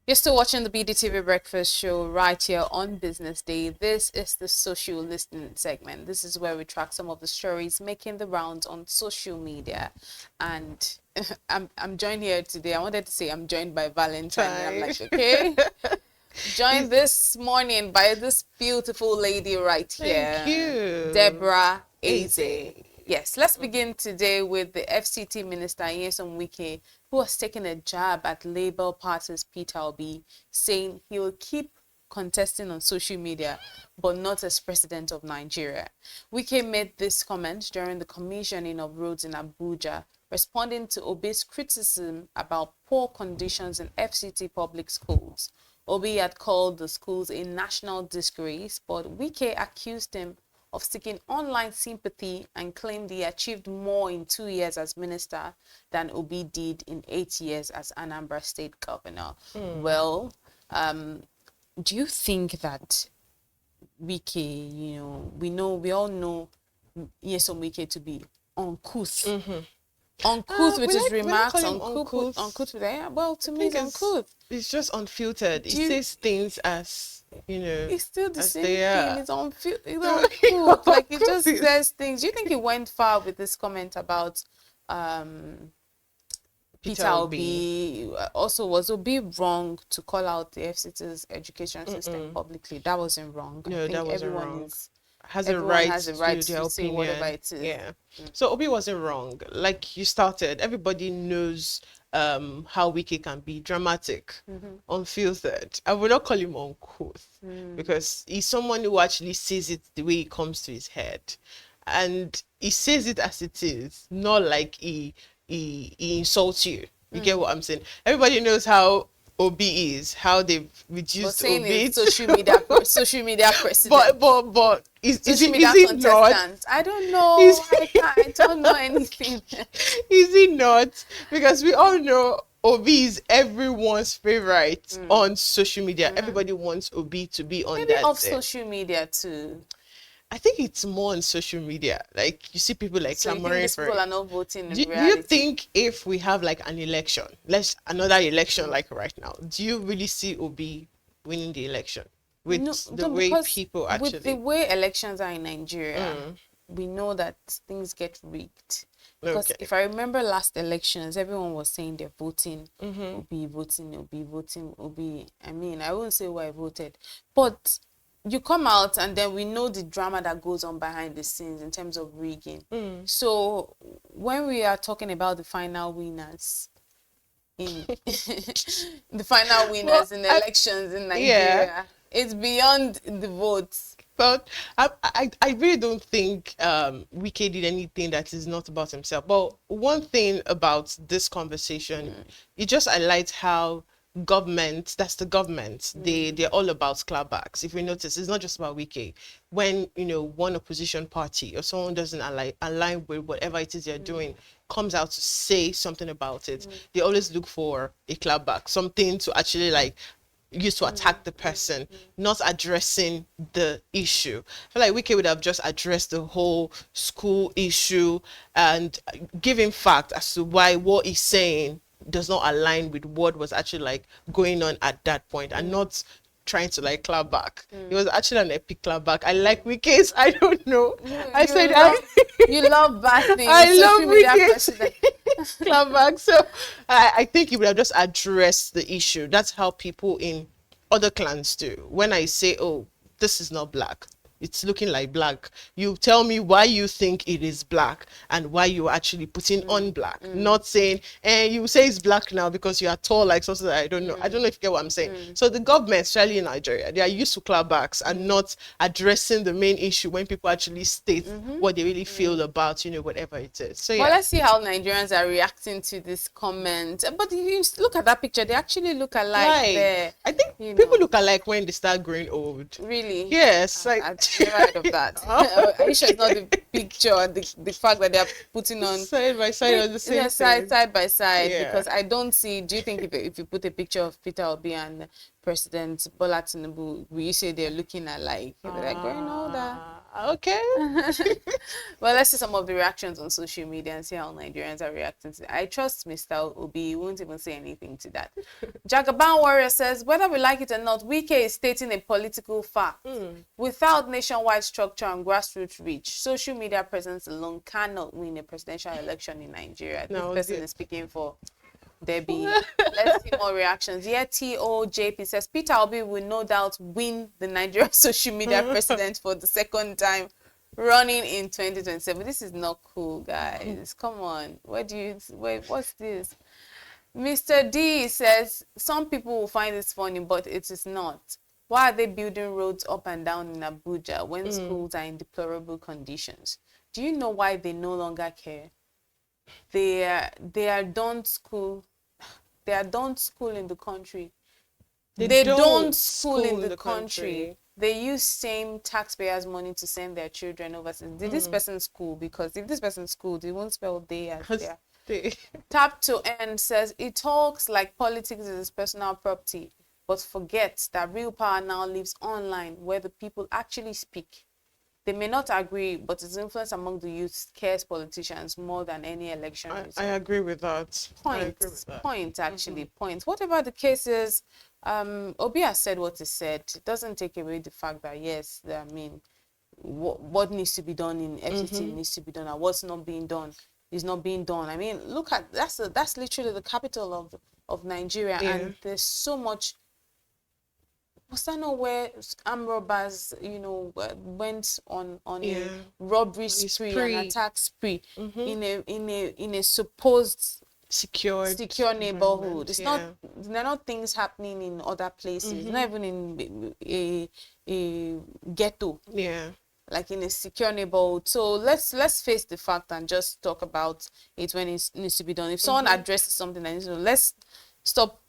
You're still watching the BDTV Breakfast Show right here on Business Day. This is the social listening segment. This is where we track some of the stories making the rounds on social media. And I'm joined here today. I wanted to say I'm joined by Valentine. And I'm like, okay. Joined this morning by this beautiful lady right here. Thank you. Deborah Eze. Yes, let's begin today with the FCT Minister, Nyesom Wike, who has taken a jab at Labour Party's Peter Obi, saying he will keep contesting on social media, but not as president of Nigeria. Wike made this comment during the commissioning of roads in Abuja, responding to Obi's criticism about poor conditions in FCT public schools. Obi had called the schools a national disgrace, but Wike accused him of seeking online sympathy and claimed he achieved more in 2 years as minister than Obi did in 8 years as Anambra State governor. Well, do you think that Wike, we all know Nyesom Wike to be uncouth. Uncouth with his remarks, uncouth with that. Well, to me, it's uncouth. It's just unfiltered. He says things as, it's still the same thing. are. It's uncouth. Like, he just says things. Do you think he went far with this comment about Peter Obi? Also, was Obi wrong to call out the FCT's education system publicly? That wasn't wrong. No, that wasn't wrong. Has a Everyone right has a right to their to say opinion. whatever it is. Yeah. So Obi wasn't wrong. Like you started, everybody knows how Wike can be dramatic, unfiltered. I would not call him uncouth because he's someone who actually says it the way it comes to his head, and he says it as it is, not like he insults you. You get what I'm saying? Everybody knows how Obi is, how they've reduced Obi to social media president. but is he not? I don't know. I don't know anything. Is he not? Because we all know Obi is everyone's favorite on social media. Everybody wants Obi to be on Maybe that. off social media too. I think it's more on social media. Like you see people like clamoring for people it. are not voting. Do you think if we have like an election, another election like right now, do you really see Obi winning the election with the way people actually? With the way elections are in Nigeria, we know that things get rigged. Because if I remember last elections, everyone was saying they're voting, Obi, voting, Obi. I mean, I won't say why I voted, but you come out and then we know the drama that goes on behind the scenes in terms of rigging. So when we are talking about the final winners in the final winners in elections in Nigeria, it's beyond the votes. But I really don't think Wike did anything that is not about himself. But one thing about this conversation, it just highlights how that's the government, they're all about clapbacks. If you notice, it's not just about Wike. When one opposition party or someone doesn't align with whatever it is they're doing, comes out to say something about it, they always look for a clapback, something to actually like use to attack the person, not addressing the issue. I feel like Wike would have just addressed the whole school issue and giving fact as to why what he's saying does not align with what was actually like going on at that point, and not trying to like clap back. It was actually an epic clap back. I like Wike's. I don't know. You love bad things. I love Wike's clap back. So I think he would have just addressed the issue. That's how people in other clans do. When I say, oh, this is not black, it's looking like black, you tell me why you think it is black and why you're actually putting on black, not saying, and you say it's black now because you are tall like something that I don't know. I don't know if you get what I'm saying. So the government, especially in Nigeria, they are used to clapbacks and not addressing the main issue when people actually state what they really feel about, whatever it is. So well, let's see how Nigerians are reacting to this comment. But you look at that picture, they actually look alike there. I think people look alike when they start growing old. Really? Yes. I've never heard of that. Are you sure it's not the picture, the fact that they are putting on side by side on the same thing? Side by side, because I don't see. Do you think if you put a picture of Peter Obi and President Bola Tinubu, will you say they're looking alike? They're like growing older. Okay. Well, let's see some of the reactions on social media and see how Nigerians are reacting to it. I trust Mr. Obi. He won't even say anything to that. Jagaban Warrior says, whether we like it or not, Wike is stating a political fact. Without nationwide structure and grassroots reach, social media presence alone cannot win a presidential election in Nigeria. No, This person is speaking for Debbie. Let's see more reactions. Here, TOJP says, Peter Obi will no doubt win the Nigerian social media president for the second time running in 2027. This is not cool, guys. Come on. Wait, what's this? Mr. D says, some people will find this funny, but it is not. Why are they building roads up and down in Abuja when schools are in deplorable conditions? Do you know why they no longer care? They are done school. They are done school in the country. They don't school in the country. They use same taxpayers' money to send their children overseas. Did this person school? Because if this person schooled, they won't spell they as there. Tap to End says, it talks like politics is his personal property, but forgets that real power now lives online where the people actually speak. They may not agree, but its influence among the youth scares politicians more than any election result. I agree with that. Point, actually. Whatever the case is, Obi has said what he said. It doesn't take away the fact that, yes, I mean, what needs to be done in FCT needs to be done, and what's not being done is not being done. I mean, look at, that's literally the capital of Nigeria, and there's so much. Was that not where armed robbers, went on a robbery spree and attack spree in a supposed secure neighborhood? It's not. There are not things happening in other places. Not even in a ghetto. Yeah. Like in a secure neighborhood. So let's face the fact and just talk about it when it needs to be done. If someone addresses something that needs to, let's stop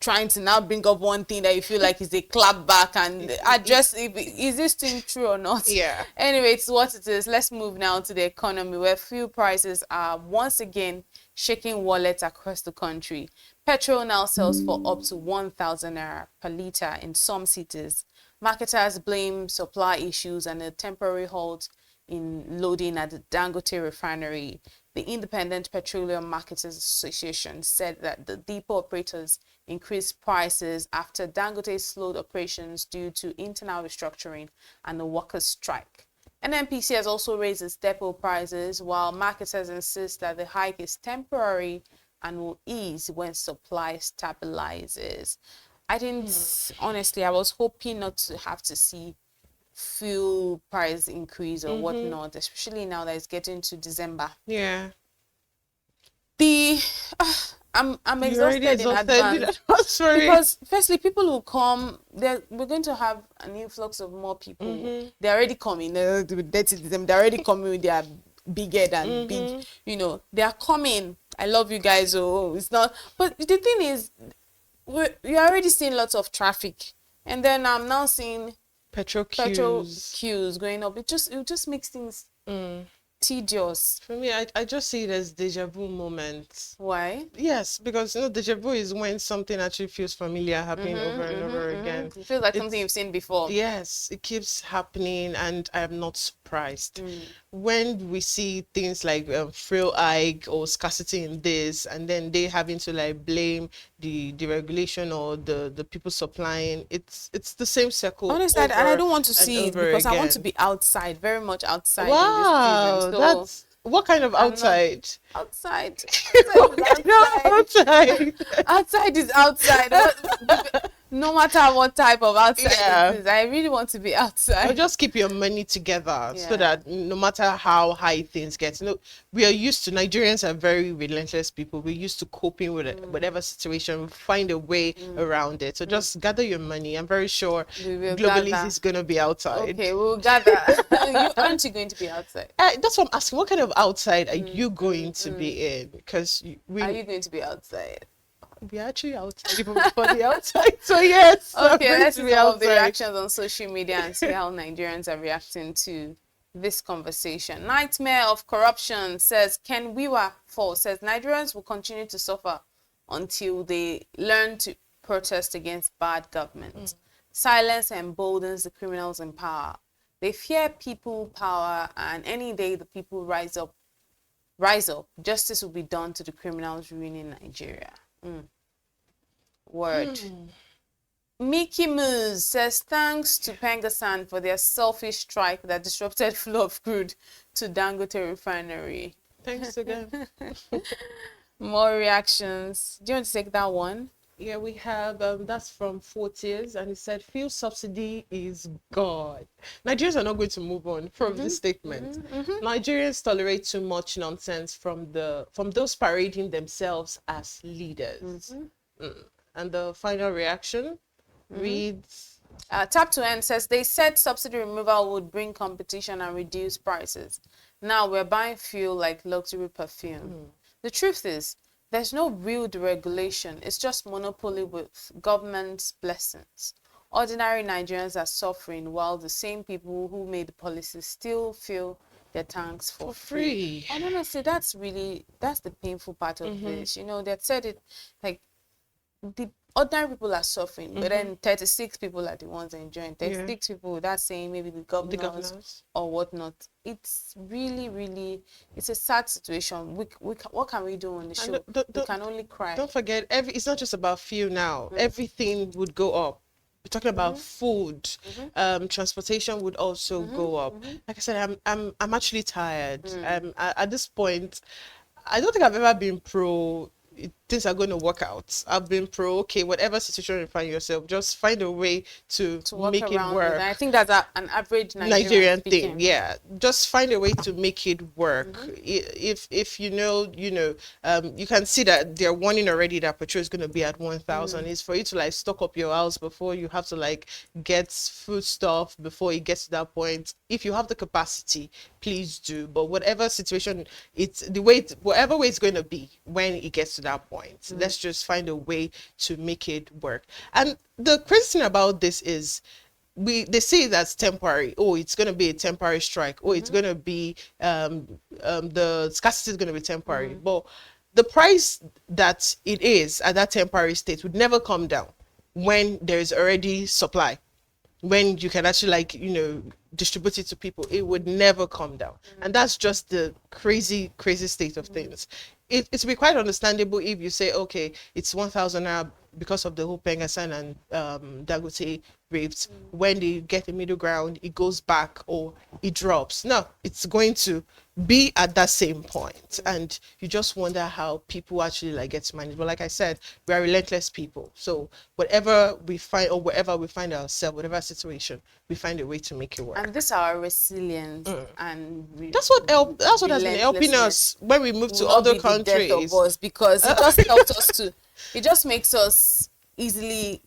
trying to now bring up one thing that you feel like is a clap back and address is this thing true or not. Anyway, it's what it is. Let's move now to the economy, where fuel prices are once again shaking wallets across the country. Petrol now sells for up to 1,000 naira per litre in some cities. Marketers blame supply issues and a temporary halt in loading at the Dangote refinery. The Independent Petroleum Marketers Association said that the depot operators increased prices after Dangote slowed operations due to internal restructuring and the workers' strike. NNPC has also raised its depot prices, while marketers insist that the hike is temporary and will ease when supply stabilizes. I didn't, honestly, I was hoping not to have to see fuel price increase or whatnot, especially now that it's getting to December. I'm exhausted in advance because firstly, people will come. We're going to have an influx of more people. They're already coming. They're already coming with their big head and big. They are coming. I love you guys. Oh, it's not. But the thing is, you're already seeing lots of traffic, and then I'm now seeing petrol queues going up. It just makes things tedious. For me, I just see it as deja vu moments. Why? Yes, because deja vu is when something actually feels familiar happening over and over again. It feels like something you've seen before. Yes, it keeps happening, and I am not surprised. When we see things like frail hike or scarcity in this, and then they having to like blame the regulation or the people supplying, it's the same circle. Honestly, and I don't want to see it because I want to be outside, very much outside. Wow, in this season. So that's what kind of outside? Outside. Outside is outside. No matter what type of outside it is, I really want to be outside. Or just keep your money together so that no matter how high things get, we are used to, Nigerians are very relentless people. We're used to coping with whatever situation. We find a way around it. So just gather your money. I'm very sure globally is going to be outside. Okay, we'll gather. Aren't you going to be outside? That's what I'm asking. What kind of outside are you going to be in? Because are you going to be outside? We're actually outside, even before the outside. So yes. Okay, let's see all the reactions on social media and see how Nigerians are reacting to this conversation. Nightmare of Corruption says, Ken Wiwa says Nigerians will continue to suffer until they learn to protest against bad government. Silence emboldens the criminals in power. They fear people power, and any day the people rise up, justice will be done to the criminals ruining Nigeria. Word. Mickey Moose says thanks to Pengasan for their selfish strike that disrupted flow of crude to Dangote refinery. Thanks again. More reactions. Do you want to take that one? Yeah, we have that's from 40s, and he said fuel subsidy is God. Nigerians are not going to move on from this statement. Nigerians tolerate too much nonsense from those parading themselves as leaders. And the final reaction reads Tap to End says they said subsidy removal would bring competition and reduce prices. Now we're buying fuel like luxury perfume. The truth is, there's no real deregulation. It's just monopoly with government's blessings. Ordinary Nigerians are suffering while the same people who made the policies still fill their tanks for free. And honestly, that's the painful part of this. You know, they said it like the ordinary people are suffering, but then 36 people are the ones enjoying. 36 people, that's saying maybe the governors or whatnot. It's really, it's a sad situation. What can we do on the show? We can only cry. Don't forget, it's not just about fuel now. Everything would go up. We're talking about food, transportation would also go up. Like I said, I'm actually tired. At this point, I don't think I've ever been pro things are going to work out. I've been pro, okay, whatever situation you find yourself, just find a way to make it work. I think that's an average Nigerian thing. Yeah, just find a way to make it work. If you know, you can see that they're warning already that petrol is going to be at 1,000. It's for you to like stock up your house before you have to like get food stuff before it gets to that point. If you have the capacity, please do. But whatever situation, whatever way it's going to be when it gets to that point, let's just find a way to make it work. And the crazy thing about this is they say that's temporary. Oh, it's going to be a temporary strike. Oh, it's going to be the scarcity is going to be temporary. But the price that it is at that temporary state would never come down when there is already supply. When you can actually distribute it to people, it would never come down. And that's just the crazy state of things. It would be quite understandable if you say, okay, it's 1,000 naira because of the whole Pengasan and Dangote rates. When they get a middle ground, it goes back or it drops. No, it's going to be at that same point. And you just wonder how people actually get to manage. But like I said, we are relentless people. So whatever we find or wherever we find ourselves, whatever situation, we find a way to make it work. And this is our resilience and that's what has been helping us when we move to other countries. Of us, because it just helps us to. It just makes us easily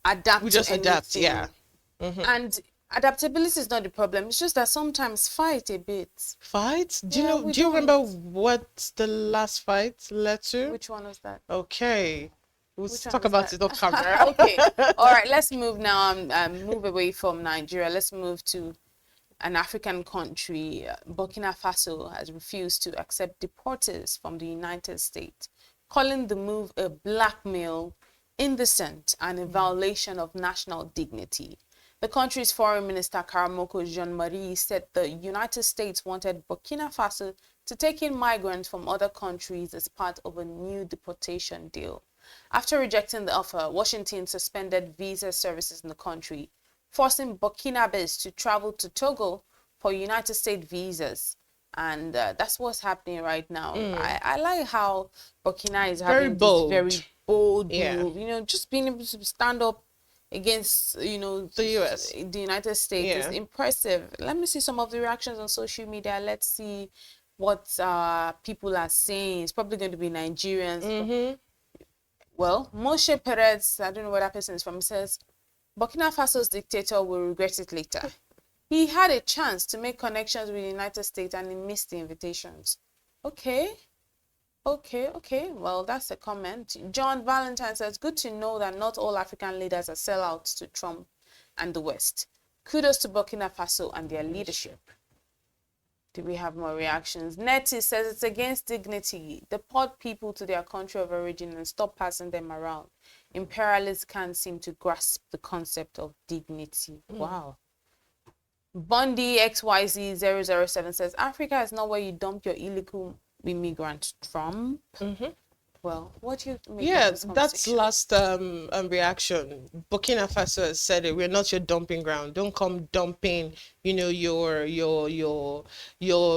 adapt. We just adapt, yeah. And adaptability is not the problem. It's just that sometimes fight a bit. Fight? Do you remember what the last fight led to? Which one was that? Okay. We'll talk about it on camera. Okay. All right. Let's move now. Move away from Nigeria. Let's move to an African country. Burkina Faso has refused to accept deportees from the United States, calling the move a blackmail, indecent, and a violation of national dignity. The country's foreign minister, Karamoko Jean-Marie, said the United States wanted Burkina Faso to take in migrants from other countries as part of a new deportation deal. After rejecting the offer, Washington suspended visa services in the country, forcing Burkinabés to travel to Togo for United States visas. And that's what's happening right now. I like how Burkina is having this very bold move. Just being able to stand up against, the US, the United States is impressive. Let me see some of the reactions on social media. Let's see what people are saying. It's probably going to be Nigerians. Well, Moshe Perez, I don't know where that person is from, says, Burkina Faso's dictator will regret it later. He had a chance to make connections with the United States and he missed the invitations. Okay. Well, that's a comment. John Valentine says, good to know that not all African leaders are sellouts to Trump and the West. Kudos to Burkina Faso and their leadership. Do we have more reactions? Nettie says it's against dignity. Deport people to their country of origin and stop passing them around. Imperialists can't seem to grasp the concept of dignity. Wow. Bundy XYZ007 says Africa is not where you dump your illegal immigrants from. Well, what do you make of Yeah, this that's conversation? last reaction. Burkina Faso has said it. We're not your dumping ground. Don't come dumping, your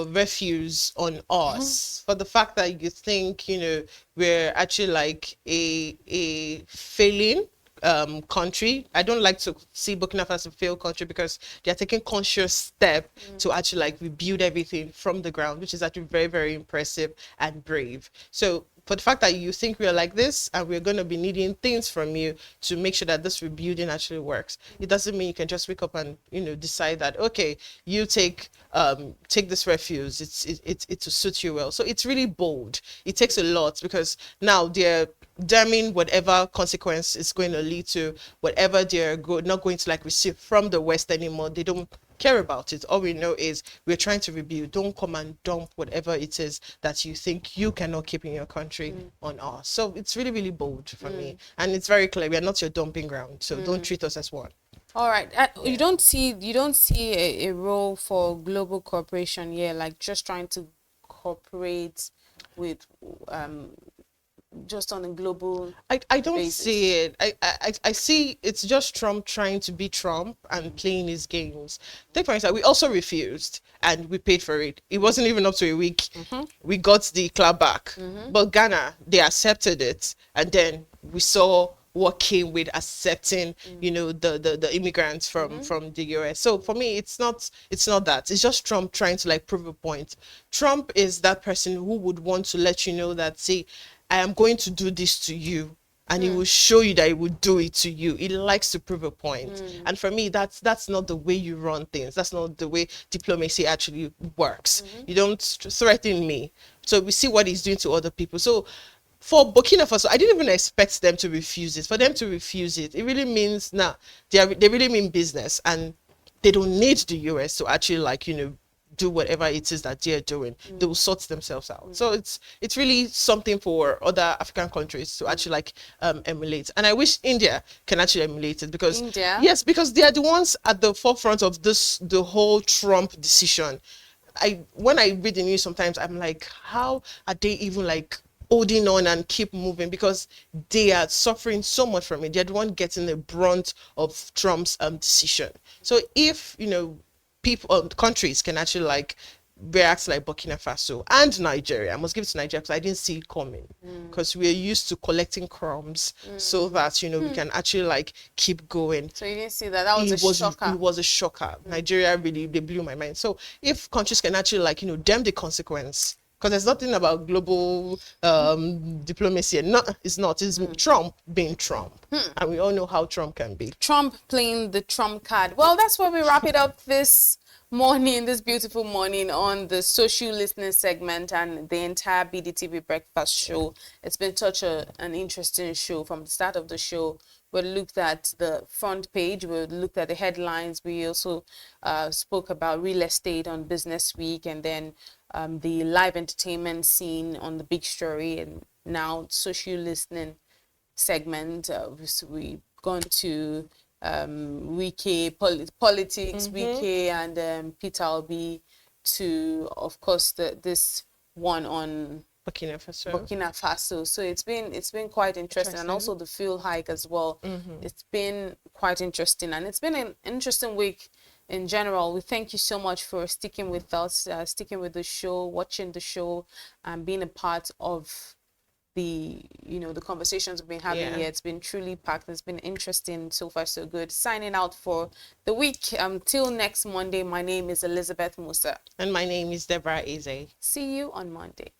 refuse on us. For the fact that you think, we're actually like a failing country. I don't like to see Burkina Faso fail country because they are taking conscious step to actually like rebuild everything from the ground, which is actually very, very impressive and brave. So for the fact that you think we are like this and we're going to be needing things from you to make sure that this rebuilding actually works, it doesn't mean you can just wake up and decide that, okay, you take this refuse, it to suit you well. So it's really bold. It takes a lot because now they're damning whatever consequence it's going to lead to, whatever they're not going to like receive from the West anymore. They don't care about it. All we know is we're trying to rebuild. Don't come and dump whatever it is that you think you cannot keep in your country on us. So it's really, really bold for me. And it's very clear we are not your dumping ground. So don't treat us as one. All right. You don't see a role for global cooperation here, like just trying to cooperate with just on a global I don't basis. see it. I see it's just Trump trying to be Trump and playing his games. Take for instance, we also refused and we paid for it. It wasn't even up to a week. We got the club back. But Ghana, they accepted it. And then we saw what came with accepting, the immigrants from the US. So for me, it's not that. It's just Trump trying to like prove a point. Trump is that person who would want to let you know that, see, I am going to do this to you, and he will show you that he will do it to you. He likes to prove a point. And for me, that's not the way you run things. That's not the way diplomacy actually works. You don't threaten me. So we see what he's doing to other people. So for Burkina Faso, I didn't even expect them to refuse it. For them to refuse it, it really means they really mean business, and they don't need the US to actually like do whatever it is that they're doing. They will sort themselves out. So it's really something for other African countries to actually like emulate. And I wish India can actually emulate it because India? yes, because they are the ones at the forefront of the whole Trump decision. When I read the news sometimes I'm like, how are they even like holding on and keep moving, because they are suffering so much from it. They're the one getting the brunt of Trump's decision. So if people countries can actually like react like Burkina Faso and Nigeria, I must give it to Nigeria because I didn't see it coming, because we're used to collecting crumbs so that we can actually like keep going. So you didn't see that? That was a shocker. It was a shocker. Nigeria really, they blew my mind. So if countries can actually like damn the consequence, because there's nothing about global diplomacy. It's Trump being Trump. And we all know how Trump can be. Trump playing the Trump card. Well, that's where we wrap it up this morning, this beautiful morning, on the social listening segment and the entire BDTV breakfast show. It's been such an interesting show. From the start of the show, we looked at the front page, we looked at the headlines, we also spoke about real estate on Business Week, and then the live entertainment scene on the big story, and now social listening segment. We've gone to Wike, politics, Wike, and Peter Obi, to, of course, this one on Burkina Faso. So it's been quite interesting, and also the fuel hike as well. It's been quite interesting, and it's been an interesting week in general. We thank you so much for sticking with us, sticking with the show, watching the show, and being a part of the the conversations we've been having here. It's been truly packed. It's been interesting so far, so good. Signing out for the week. Till next Monday. My name is Elizabeth Musa, and my name is Deborah Eze. See you on Monday.